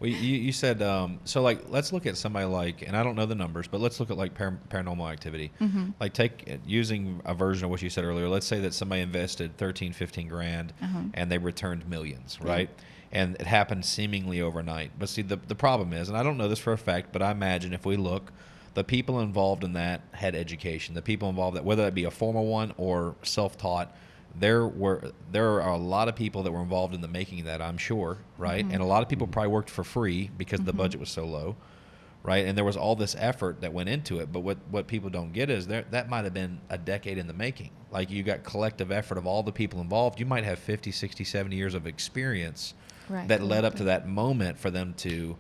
Well, you said so. Like, let's look at somebody like, and I don't know the numbers, but let's look at like paranormal activity. Mm-hmm. Like, take using a version of what you said earlier. Let's say that somebody invested 13, 15 grand, and they returned millions, right? And it happened seemingly overnight. But see, the problem is, and I don't know this for a fact, but I imagine if we look, the people involved in that had education. The people involved, that whether that be a formal one or self-taught, there are a lot of people that were involved in the making of that, I'm sure, right? And a lot of people probably worked for free because the budget was so low, right? And there was all this effort that went into it. But what people don't get is that might have been a decade in the making. Like, you got collective effort of all the people involved. You might have 50, 60, 70 years of experience that led up to that moment for them to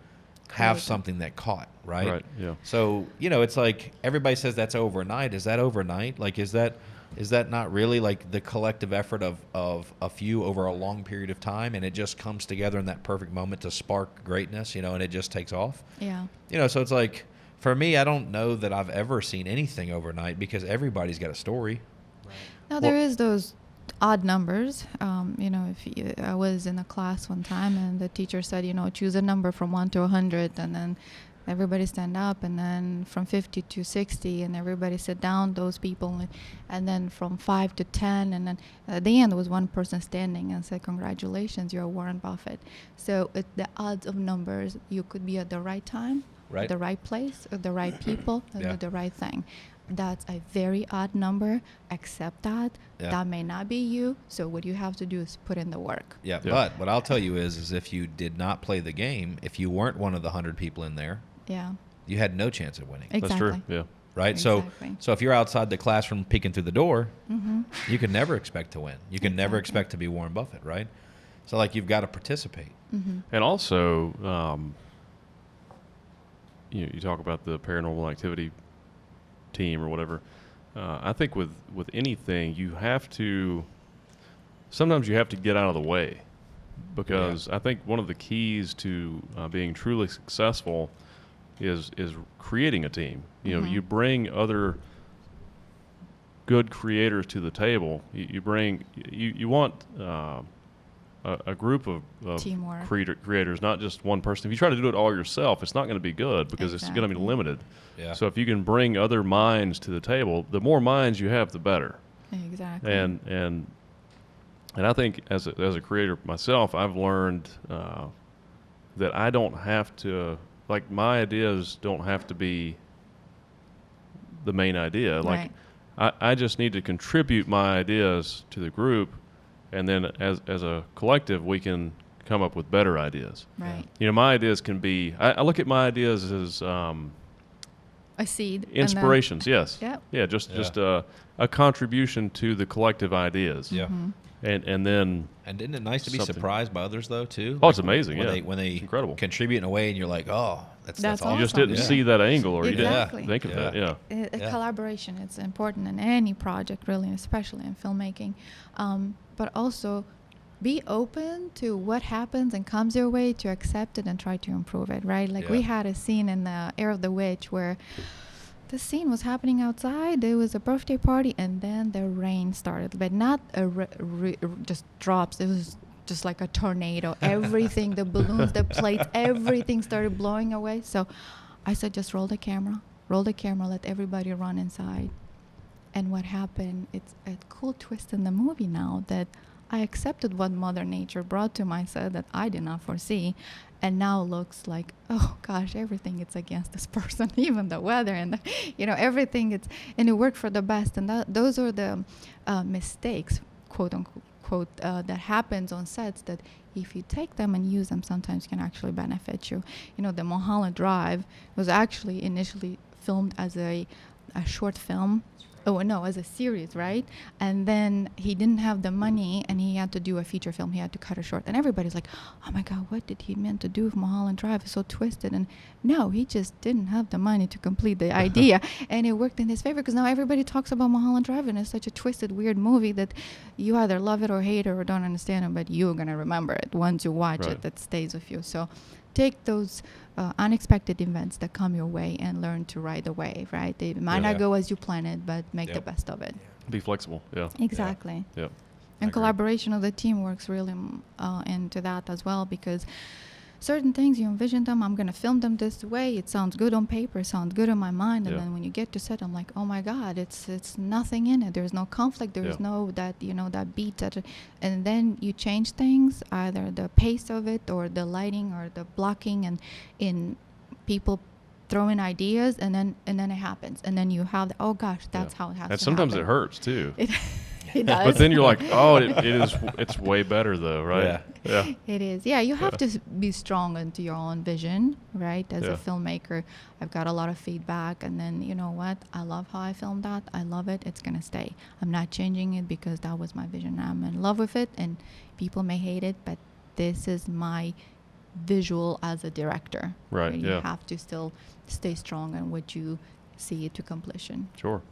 have something that caught, right? Right, yeah. So, it's like everybody says that's overnight. Is that overnight? Like, is that not really like the collective effort of a few over a long period of time, and it just comes together in that perfect moment to spark greatness, and it just takes off? Yeah. So it's like, for me, I don't know that I've ever seen anything overnight because everybody's got a story. Now, there is those odd numbers. I was in a class one time and the teacher said, choose a number from 1 to 100, and then everybody stand up, and then from 50 to 60, and everybody sit down, those people, and then from 5 to 10, and then at the end there was one person standing and said, congratulations, you're Warren Buffett. So the odds of numbers, you could be at the right time, Right. the right place, or the right people, and do the right thing. That's a very odd number. Accept that. Yeah. That may not be you. So what you have to do is put in the work. Yeah, Yeah. but what I'll tell you is if you did not play the game, if you weren't one of the 100 people in there, Yeah. you had no chance of winning. Exactly. That's true. Yeah. Right? Exactly. So if you're outside the classroom peeking through the door, Mm-hmm. you can never expect to win. You can never Exactly. expect to be Warren Buffett, right? So, like, you've got to participate. Mm-hmm. And also, you talk about the paranormal activity team or whatever. I think with anything, sometimes you have to get out of the way, because I think one of the keys to being truly successful is creating a team. You bring other good creators to the table. You want a group of Teamwork. creators, not just one person. If you try to do it all yourself, it's not going to be good because it's going to be limited. Yeah. So if you can bring other minds to the table, the more minds you have, the better. Exactly. And I think as a creator myself, I've learned that I don't have to, like, my ideas don't have to be the main idea. Like, I just need to contribute my ideas to the group, and then as a collective, we can come up with better ideas. Right. My ideas can be, I look at my ideas as A seed. inspirations, yes. Yep. Yeah, just a contribution to the collective ideas. Yeah. And then And isn't it nice to be Something. surprised by others, though, too? Oh, it's amazing, when yeah. When they It's incredible. contribute in a way, and you're like, oh, that's That's awesome. you just awesome. didn't Yeah. see that angle, or Exactly. you didn't think of that. Yeah. Yeah. Collaboration, it's important in any project, really, especially in filmmaking. But also be open to what happens and comes your way, to accept it and try to improve it, right? Like, we Yeah. had a scene in the Air of the Witch where the scene was happening outside. There was a birthday party, and then the rain started, but not just drops. It was just like a tornado. Everything, the balloons, the plates, everything started blowing away. So I said, just roll the camera, let everybody run inside. And what happened, it's a cool twist in the movie now, that I accepted what Mother Nature brought to my set that I did not foresee, and now looks like, oh gosh, everything is against this person, even the weather and everything. And it worked for the best. And those are the mistakes, quote unquote, that happens on sets, that if you take them and use them, sometimes can actually benefit you. The Mulholland Drive was actually initially filmed as a short film. Oh, no, as a series, right? And then he didn't have the money, and he had to do a feature film. He had to cut it short. And everybody's like, oh, my God, what did he mean to do with Mulholland Drive? It's so twisted. And no, he just didn't have the money to complete the idea. And it worked in his favor, because now everybody talks about Mulholland Drive, and it's such a twisted, weird movie that you either love it or hate it or don't understand it, but you're going to remember it. Once you watch it, that stays with you. So take those unexpected events that come your way and learn to ride the wave, right? They might not go as you plan it, but make the best of it. Be flexible. Yeah. Exactly. Yeah. And collaboration of the team works really into that as well, because certain things you envision them. I'm gonna film them this way. It sounds good on paper. Sounds good in my mind. And then when you get to set, I'm like, oh my God, it's nothing in it. There's no conflict. There's no that that beat that, and then you change things, either the pace of it or the lighting or the blocking, and in people throw in ideas, and then it happens, and then you have oh gosh, that's how it has. And to sometimes happen. it hurts too. It does. But then you're like, oh, it's way better though, right? Yeah. It is. Yeah, you have to be strong into your own vision, right? As a filmmaker, I've got a lot of feedback, and then you know what? I love how I filmed that. I love it. It's gonna stay. I'm not changing it because that was my vision. I'm in love with it, and people may hate it, but this is my visual as a director. Right. You have to still stay strong in what you see it to completion. Sure.